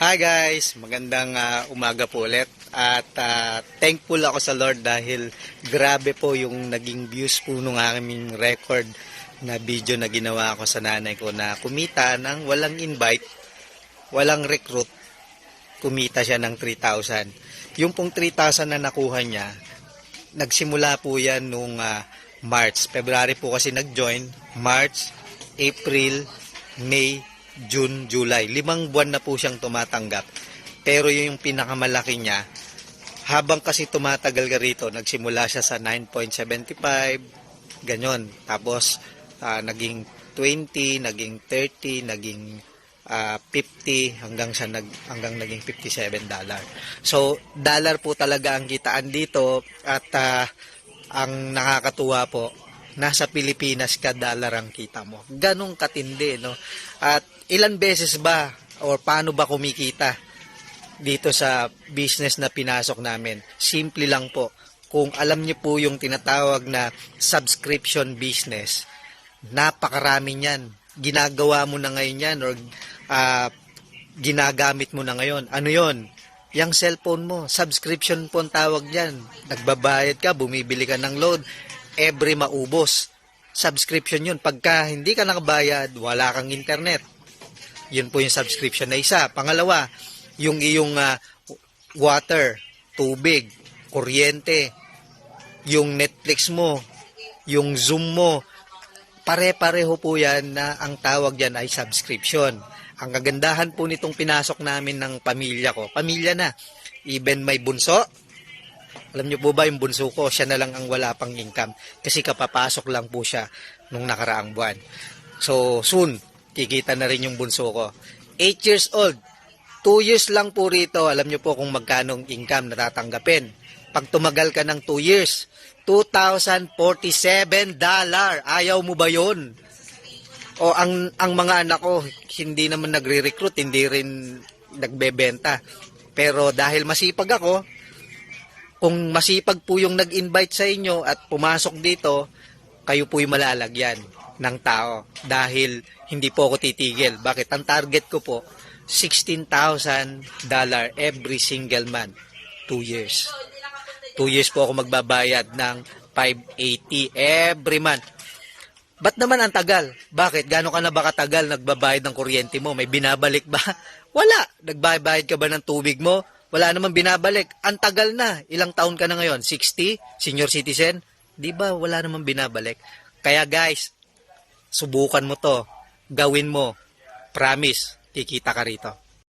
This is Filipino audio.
Hi guys, magandang umaga po ulit at thankful ako sa Lord dahil grabe po yung naging views po nung aming record na video na ginawa ko sa nanay ko na kumita ng walang invite, walang recruit, kumita siya ng 3,000. Yung pong 3,000 na nakuha niya, nagsimula po yan nung March. February po kasi nag-join, March, April, May, June, July. 5 buwan na po siyang tumatanggap. Pero yung pinakamalaki niya, habang kasi tumatagal ka rito, nagsimula siya sa 9.75, ganyan. Tapos, naging 20, naging 30, naging 50, hanggang naging $57. So, dollar po talaga ang kitaan dito at ang nakakatuwa po, nasa Pilipinas ka dollar ang kita mo. Ganong katindi, no? At ilan beses ba or paano ba kumikita dito sa business na pinasok namin? Simple lang po. Kung alam niyo po yung tinatawag na subscription business, napakarami niyan. Ginagawa mo na ngayon yan or ginagamit mo na ngayon. Ano yon? Yang cellphone mo, subscription po ang tawag diyan. Nagbabayad ka, bumibili ka ng load, every maubos. Subscription yun. Pagka hindi ka nakabayad, wala kang internet. Yun po yung subscription na isa. Pangalawa, yung iyong water, tubig, kuryente, yung Netflix mo, yung Zoom mo, pare-pareho po yan na ang tawag dyan ay subscription. Ang kagandahan po nitong pinasok namin ng pamilya ko, pamilya na, even may bunso. Alam niyo po ba yung bunso ko, siya na lang ang wala pang income kasi kapapasok lang po siya nung nakaraang buwan. So soon, kikita na rin yung bunso ko. 8 years old, 2 years lang po rito, alam niyo po kung magkano income na tatanggapin. Pag tumagal ka ng 2 years, $2,047. Ayaw mo ba yun? O ang mga anak ko, hindi naman nagre-recruit, hindi rin nagbebenta. Pero dahil masipag ako, kung masipag po yung nag-invite sa inyo at pumasok dito, kayo po yung malalagyan ng tao. Dahil hindi po ako titigil. Bakit? Ang target ko po, $16,000 every single month. 2 years. 2 years po ako magbabayad ng $580 every month. Ba't naman ang tagal? Bakit? Gano'n ka na ba katagal nagbabayad ng kuryente mo? May binabalik ba? Wala. Nagbabayad ka ba ng tubig mo? Wala naman binabalik. Ang tagal na. Ilang taon ka na ngayon? 60? Senior citizen? Di ba wala naman binabalik? Kaya guys, subukan mo to. Gawin mo. Promise, kikita ka rito.